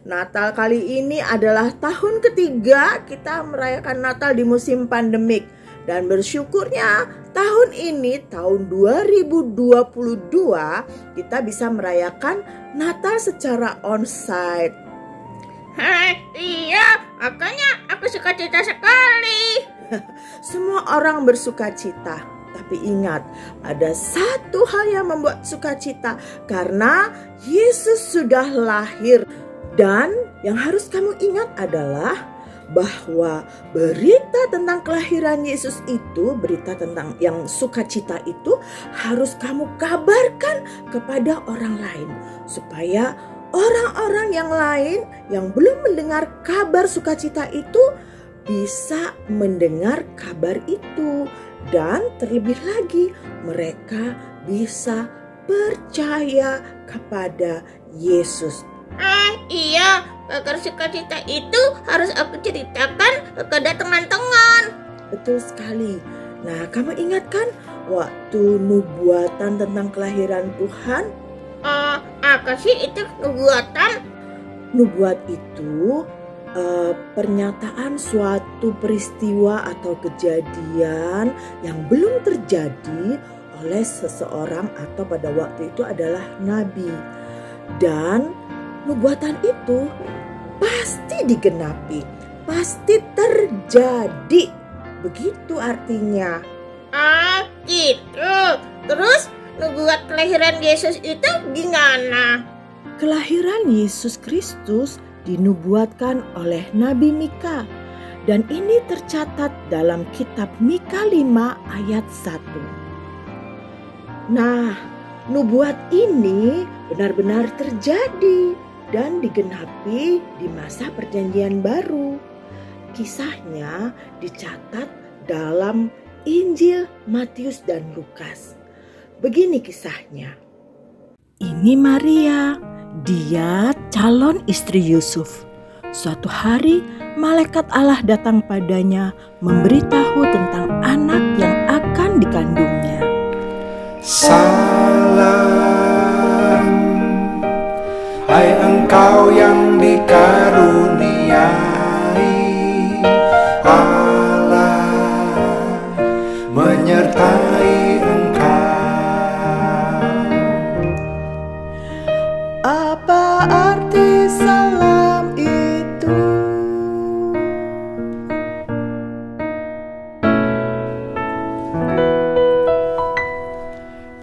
Natal kali ini adalah tahun ketiga kita merayakan Natal di musim pandemik. Dan bersyukurnya tahun ini, tahun 2022, kita bisa merayakan Natal secara onsite. Iya, makanya aku suka cita sekali. Semua orang bersuka cita. Tapi ingat, ada satu hal yang membuat sukacita, karena Yesus sudah lahir. Dan yang harus kamu ingat adalah bahwa berita tentang kelahiran Yesus itu, berita tentang yang sukacita itu harus kamu kabarkan kepada orang lain. Supaya orang-orang yang lain yang belum mendengar kabar sukacita itu bisa mendengar kabar itu. Dan terlebih lagi mereka bisa percaya kepada Yesus. Iya, agar sukacita itu harus aku ceritakan kepada teman-teman. Betul sekali. Nah, kamu ingat kan waktu nubuatan tentang kelahiran Tuhan? Apa sih itu nubuatan? Nubuat itu pernyataan suatu peristiwa atau kejadian yang belum terjadi oleh seseorang atau pada waktu itu adalah nabi. Dan nubuatan itu pasti digenapi, pasti terjadi. Begitu artinya. Gitu. Terus nubuat kelahiran Yesus itu gimana? Kelahiran Yesus Kristus dinubuatkan oleh Nabi Mika. Dan ini tercatat dalam kitab Mika 5 ayat 1. Nah, nubuat ini benar-benar terjadi dan digenapi di masa perjanjian baru. Kisahnya dicatat dalam Injil Matius dan Lukas. Begini kisahnya. Ini Maria, dia calon istri Yusuf. Suatu hari malaikat Allah datang padanya memberitahu tentang anak yang akan dikandungnya. Salam, hai engkau yang dikaruniai Allah menyertai engkau. Apa arti salam itu?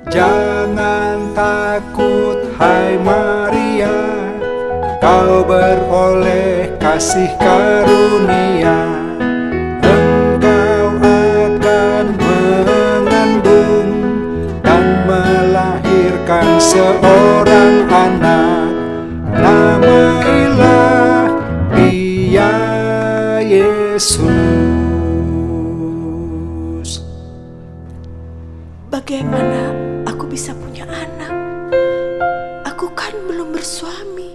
Jangan takut hai Maria, kau beroleh kasih karunia. Engkau akan mengandung dan melahirkan seorang anak. Namailah dia Yesus. Bagaimana aku bisa punya anak? Aku kan belum bersuami.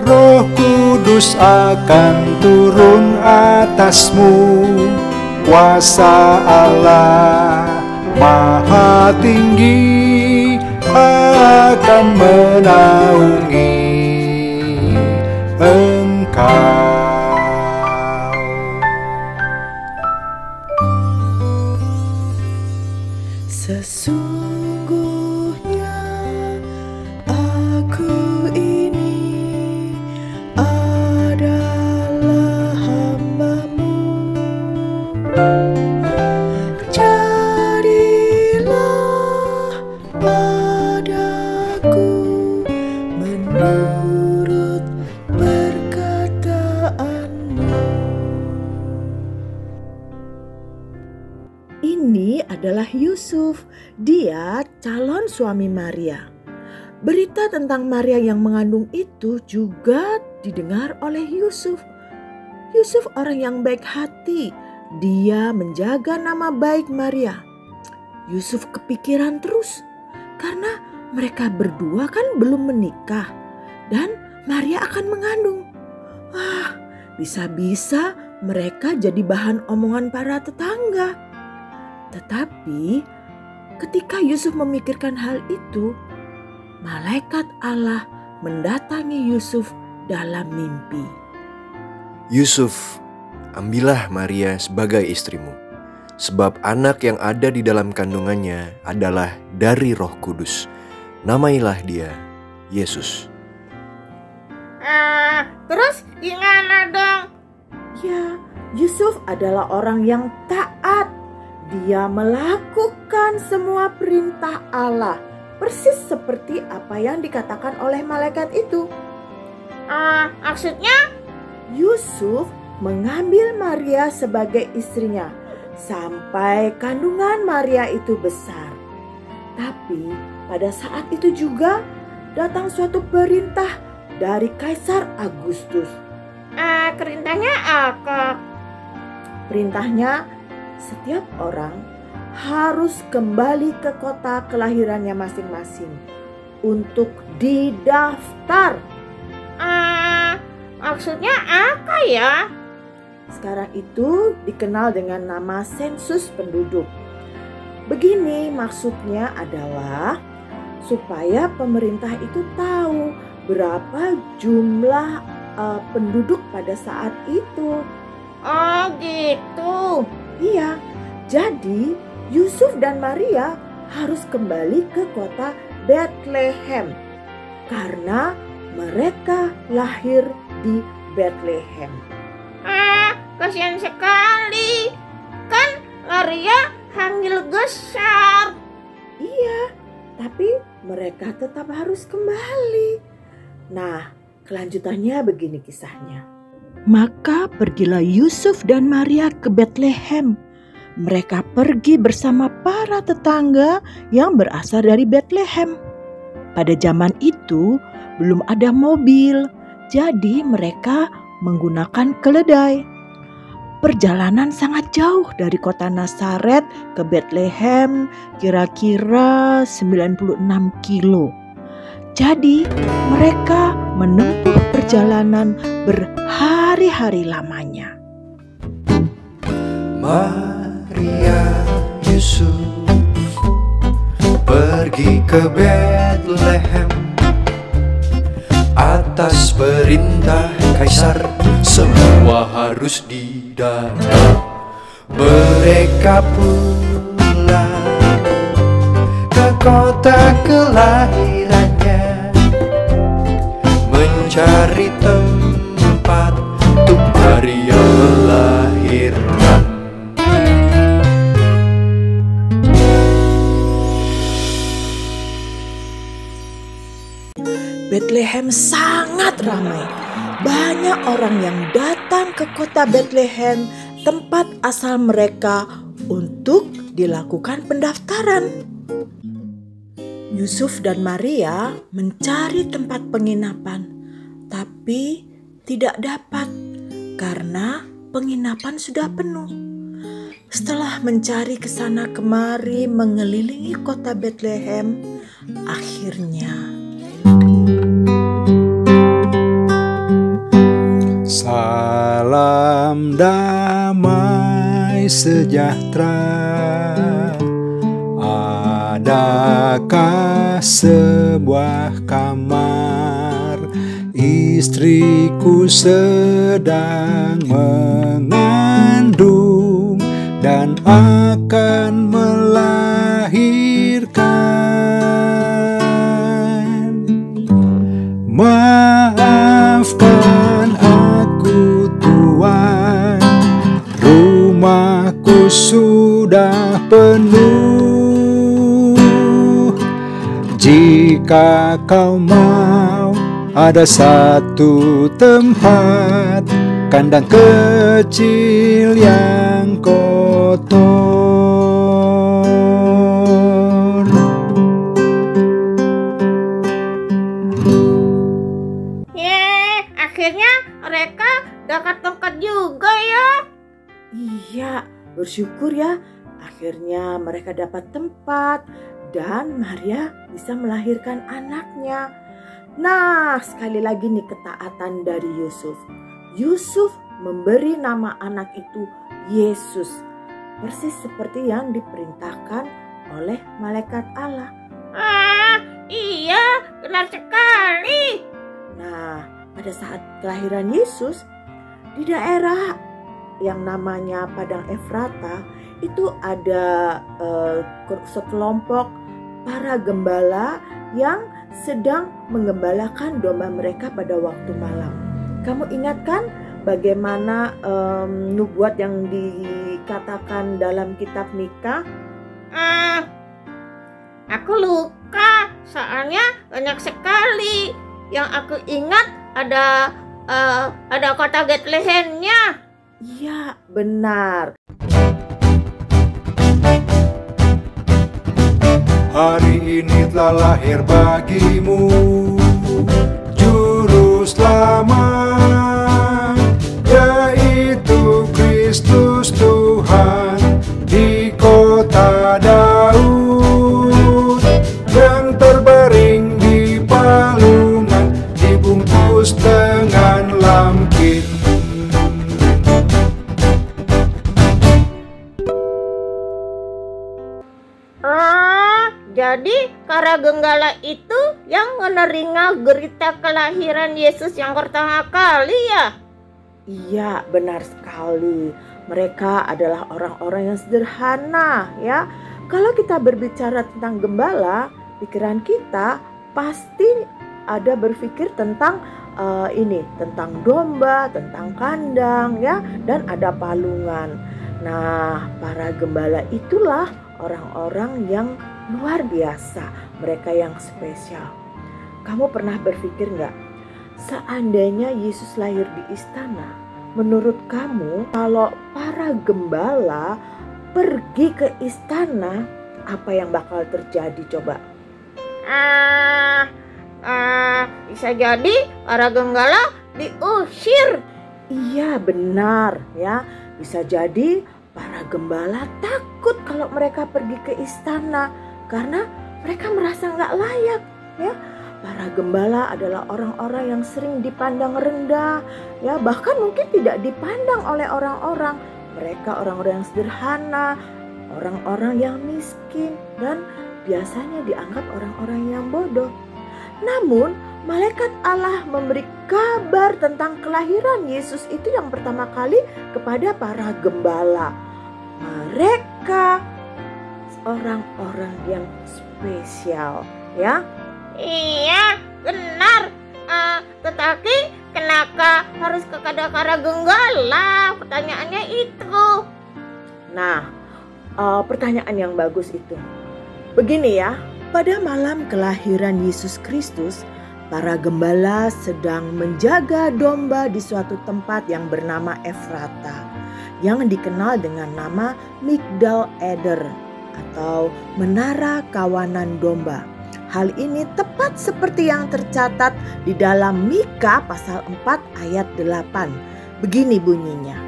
Roh Kudus akan turun atasmu, kuasa Allah Maha Tinggi akan menaungi engkau. Sesungguhnya aku ini adalah hamba-Mu. Jadilah padaku menurut perkataan-Mu. Ini adalah Yusuf, dia calon suami Maria. Berita tentang Maria yang mengandung itu juga didengar oleh Yusuf. Yusuf orang yang baik hati, dia menjaga nama baik Maria. Yusuf kepikiran terus, karena mereka berdua kan belum menikah dan Maria akan mengandung. Wah, bisa-bisa mereka jadi bahan omongan para tetangga. Tetapi ketika Yusuf memikirkan hal itu, malaikat Allah mendatangi Yusuf dalam mimpi. Yusuf, ambillah Maria sebagai istrimu, sebab anak yang ada di dalam kandungannya adalah dari Roh Kudus. Namailah dia Yesus. Terus gimana dong? Ya, Yusuf adalah orang yang taat. Dia melakukan semua perintah Allah, persis seperti apa yang dikatakan oleh malaikat itu. Maksudnya? Yusuf mengambil Maria sebagai istrinya sampai kandungan Maria itu besar. Tapi pada saat itu juga datang suatu perintah dari Kaisar Agustus. Perintahnya apa? Perintahnya, setiap orang harus kembali ke kota kelahirannya masing-masing untuk didaftar. Maksudnya apa ya? Sekarang itu dikenal dengan nama sensus penduduk. Begini maksudnya adalah supaya pemerintah itu tahu berapa jumlah penduduk pada saat itu. Oh gitu. Iya, jadi Yusuf dan Maria harus kembali ke kota Bethlehem karena mereka lahir di Bethlehem. Kasihan sekali. Kan Maria hamil besar. Iya, tapi mereka tetap harus kembali. Nah, kelanjutannya begini kisahnya. Maka pergilah Yusuf dan Maria ke Bethlehem. Mereka pergi bersama para tetangga yang berasal dari Bethlehem. Pada zaman itu belum ada mobil, jadi mereka menggunakan keledai. Perjalanan sangat jauh dari kota Nazaret ke Bethlehem, kira-kira 96 kilo. Jadi mereka menempuh perjalanan berhari-hari lamanya. Maria Yusuf pergi ke Bethlehem atas perintah Kaisar, semua harus didatang. Mereka pulang ke kota kelahirannya, mencari tempat untuk Maria melahirkan. Bethlehem sangat ramai. Banyak orang yang datang ke kota Bethlehem, tempat asal mereka, untuk dilakukan pendaftaran. Yusuf dan Maria mencari tempat penginapan, tapi tidak dapat karena penginapan sudah penuh. Setelah mencari ke sana kemari mengelilingi kota Bethlehem, akhirnya salam damai sejahtera. Adakah sebuah kamar, istriku sedang mengandung dan akan melahirkan. Maafkan aku Tuhan, rumahku sudah penuh. Jika kau mau, ada satu tempat, kandang kecil yang kotor. Akhirnya mereka dapat tempat juga ya. iya, bersyukur ya. Akhirnya mereka dapat tempat dan Maria bisa melahirkan anaknya. Nah, sekali lagi nih ketaatan dari Yusuf. Yusuf memberi nama anak itu Yesus, persis seperti yang diperintahkan oleh malaikat Allah. Iya, benar sekali. Nah, pada saat kelahiran Yesus di daerah yang namanya Padang Efrata itu ada sekelompok para gembala yang sedang menggembalakan domba mereka pada waktu malam. Kamu ingat kan bagaimana nubuat yang dikatakan dalam kitab Mika? Aku lupa, soalnya banyak sekali. Yang aku ingat ada kota Betlehemnya. Iya, benar. Hari ini telah lahir bagimu Juru Selamat, yaitu Kristus Tuhan di kota Daud, yang terbaring di palungan, dibungkus dengan lamkin. Jadi para gembala itu yang menerima berita kelahiran Yesus yang pertama kali ya? Iya, benar sekali. Mereka adalah orang-orang yang sederhana ya. Kalau kita berbicara tentang gembala, pikiran kita pasti ada berpikir tentang tentang domba, tentang kandang ya, dan ada palungan. Nah, para gembala itulah orang-orang yang luar biasa, mereka yang spesial. Kamu pernah berpikir nggak, seandainya Yesus lahir di istana, menurut kamu kalau para gembala pergi ke istana, apa yang bakal terjadi coba? Bisa jadi para gembala diusir. Iya, benar ya. Bisa jadi para gembala takut kalau mereka pergi ke istana karena mereka merasa nggak layak ya. Para gembala adalah orang-orang yang sering dipandang rendah ya, bahkan mungkin tidak dipandang oleh orang-orang. Mereka orang-orang yang sederhana, orang-orang yang miskin, dan biasanya dianggap orang-orang yang bodoh. Namun malaikat Allah memberi kabar tentang kelahiran Yesus itu yang pertama kali kepada para gembala. Mereka orang-orang yang spesial ya. Iya, benar. Tetapi kenapa harus kepada para gembala? Pertanyaannya itu. Nah, pertanyaan yang bagus itu. Begini ya, pada malam kelahiran Yesus Kristus, para gembala sedang menjaga domba di suatu tempat yang bernama Efrata, yang dikenal dengan nama Migdal Eder atau Menara Kawanan Domba. Hal ini tepat seperti yang tercatat di dalam Mika pasal 4 ayat 8. Begini bunyinya.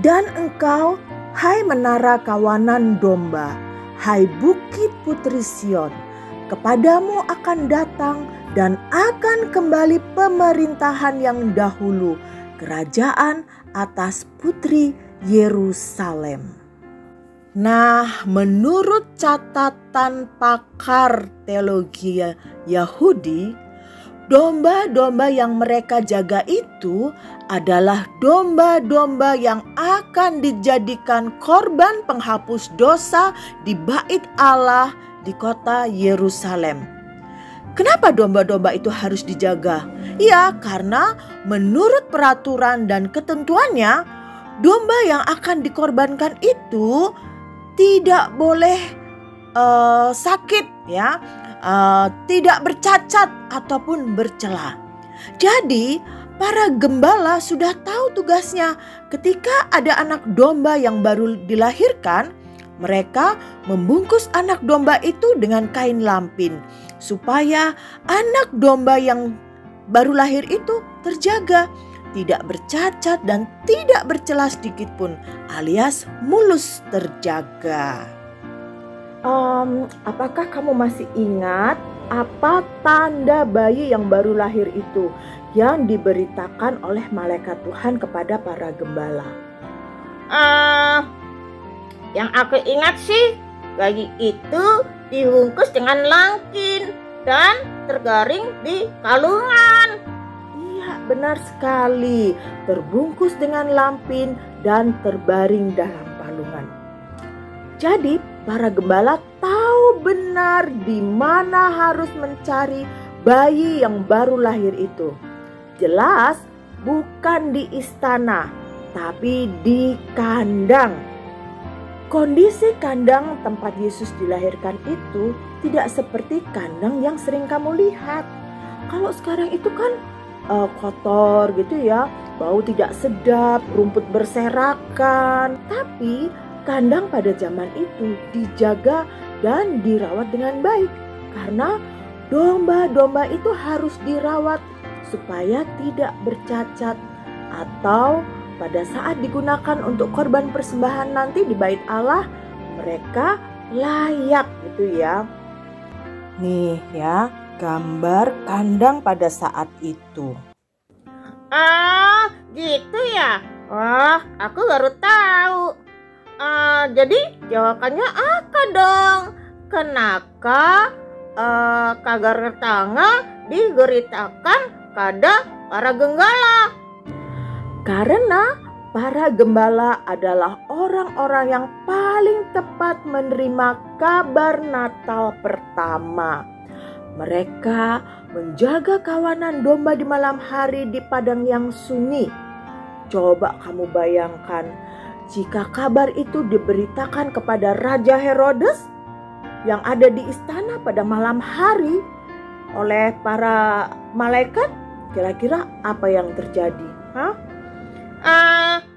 Dan engkau, hai menara kawanan domba, hai bukit putri Sion, kepadamu akan datang dan akan kembali pemerintahan yang dahulu, kerajaan atas putri Yerusalem. Nah, menurut catatan pakar teologi Yahudi, domba-domba yang mereka jaga itu adalah domba-domba yang akan dijadikan korban penghapus dosa di bait Allah di kota Yerusalem. Kenapa domba-domba itu harus dijaga? Ya, karena menurut peraturan dan ketentuannya, domba yang akan dikorbankan itu tidak boleh sakit ya, tidak bercacat ataupun bercela. Jadi para gembala sudah tahu tugasnya. Ketika ada anak domba yang baru dilahirkan, mereka membungkus anak domba itu dengan kain lampin supaya anak domba yang baru lahir itu terjaga, tidak bercacat dan tidak bercela sedikit pun, alias mulus terjaga. Apakah kamu masih ingat apa tanda bayi yang baru lahir itu yang diberitakan oleh malaikat Tuhan kepada para gembala? Yang aku ingat sih, bayi itu dibungkus dengan langkin, dan tergaring di kalungan. Iya, benar sekali. Terbungkus dengan lampin dan terbaring dalam palungan. Jadi, para gembala tahu benar di mana harus mencari bayi yang baru lahir itu. Jelas bukan di istana, tapi di kandang. Kondisi kandang tempat Yesus dilahirkan itu tidak seperti kandang yang sering kamu lihat. Kalau sekarang itu kan kotor gitu ya, bau tidak sedap, rumput berserakan. Tapi kandang pada zaman itu dijaga dan dirawat dengan baik. Karena domba-domba itu harus dirawat supaya tidak bercacat, atau pada saat digunakan untuk korban persembahan nanti di bait Allah, mereka layak gitu ya. Nih ya, gambar kandang pada saat itu. Ah, gitu ya? Wah, aku baru tahu. Jadi jawabannya apa dong? Kenapa kagar tangga digeritakan kada para gembala? Karena para gembala adalah orang-orang yang paling tepat menerima kabar Natal pertama. Mereka menjaga kawanan domba di malam hari di padang yang sunyi. Coba kamu bayangkan jika kabar itu diberitakan kepada Raja Herodes yang ada di istana pada malam hari oleh para malaikat, kira-kira apa yang terjadi?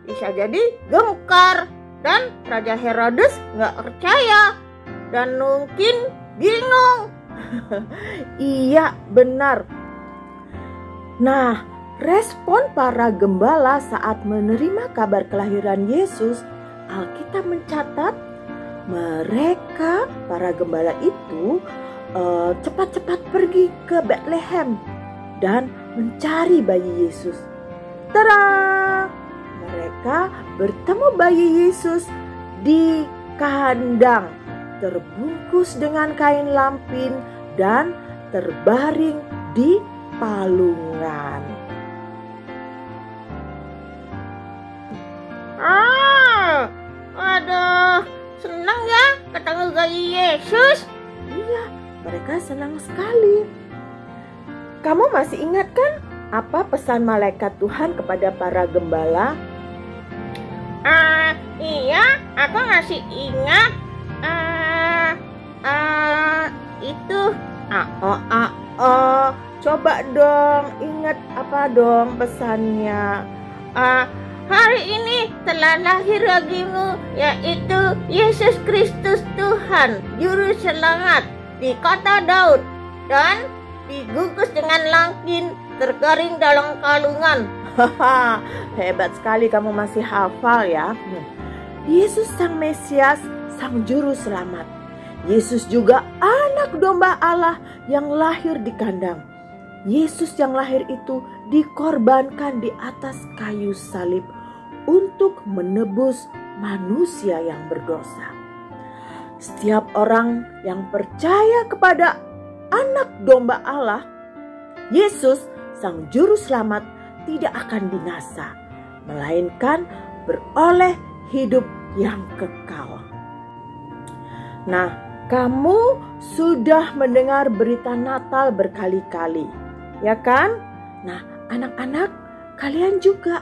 Bisa jadi gengkar dan Raja Herodes nggak percaya dan mungkin bingung. Iya, benar. Nah, respon para gembala saat menerima kabar kelahiran Yesus, Alkitab mencatat mereka, para gembala itu cepat-cepat pergi ke Bethlehem dan mencari bayi Yesus. Tada! Mereka bertemu bayi Yesus di kandang, terbungkus dengan kain lampin dan terbaring di palungan. Aduh, senang ya ketemu bayi Yesus. Iya, mereka senang sekali. Kamu masih ingat kan apa pesan malaikat Tuhan kepada para gembala? Iya, aku masih ingat. Itu. Coba dong, ingat apa dong pesannya? Hari ini telah lahir bagimu, yaitu Yesus Kristus Tuhan, Juru Selamat, di kota Daud, dan dibungkus dengan langkin, tergaring dalam kalungan. Hebat sekali kamu masih hafal ya. Yesus Sang Mesias, Sang Juru Selamat. Yesus juga anak domba Allah yang lahir di kandang. Yesus yang lahir itu dikorbankan di atas kayu salib untuk menebus manusia yang berdosa. Setiap orang yang percaya kepada anak domba Allah, Yesus Sang Juru Selamat, tidak akan binasa, melainkan beroleh hidup yang kekal. Nah, kamu sudah mendengar berita Natal berkali-kali, ya kan? Nah, anak-anak, kalian juga.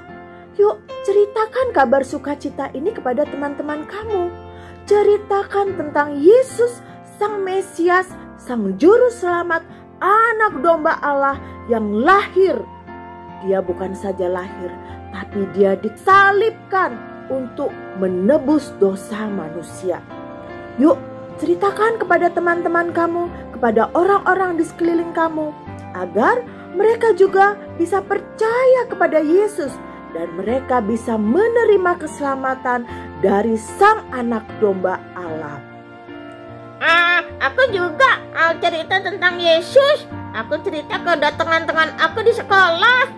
Yuk, ceritakan kabar sukacita ini kepada teman-teman kamu. Ceritakan tentang Yesus, Sang Mesias, Sang Juru Selamat, anak domba Allah yang lahir. Dia bukan saja lahir, tapi dia disalibkan untuk menebus dosa manusia. Yuk, ceritakan kepada teman-teman kamu, kepada orang-orang di sekeliling kamu, agar mereka juga bisa percaya kepada Yesus dan mereka bisa menerima keselamatan dari Sang Anak Domba Allah. Aku juga cerita tentang Yesus. Aku cerita ke teman-teman aku di sekolah.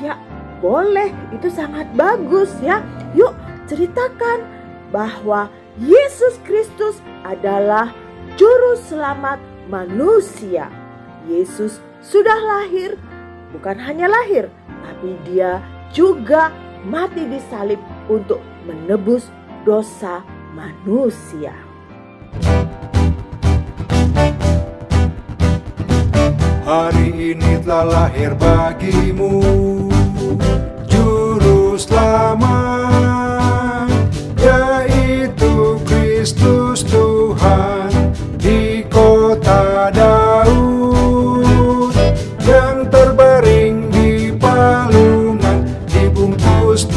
Ya, boleh. Itu sangat bagus ya. Yuk, ceritakan bahwa Yesus Kristus adalah juru selamat manusia. Yesus sudah lahir, bukan hanya lahir, tapi dia juga mati di salib untuk menebus dosa manusia. Hari ini telah lahir bagimu Juru Selamat, yaitu Kristus Tuhan di kota Daud, yang terbaring di palungan, dibungkus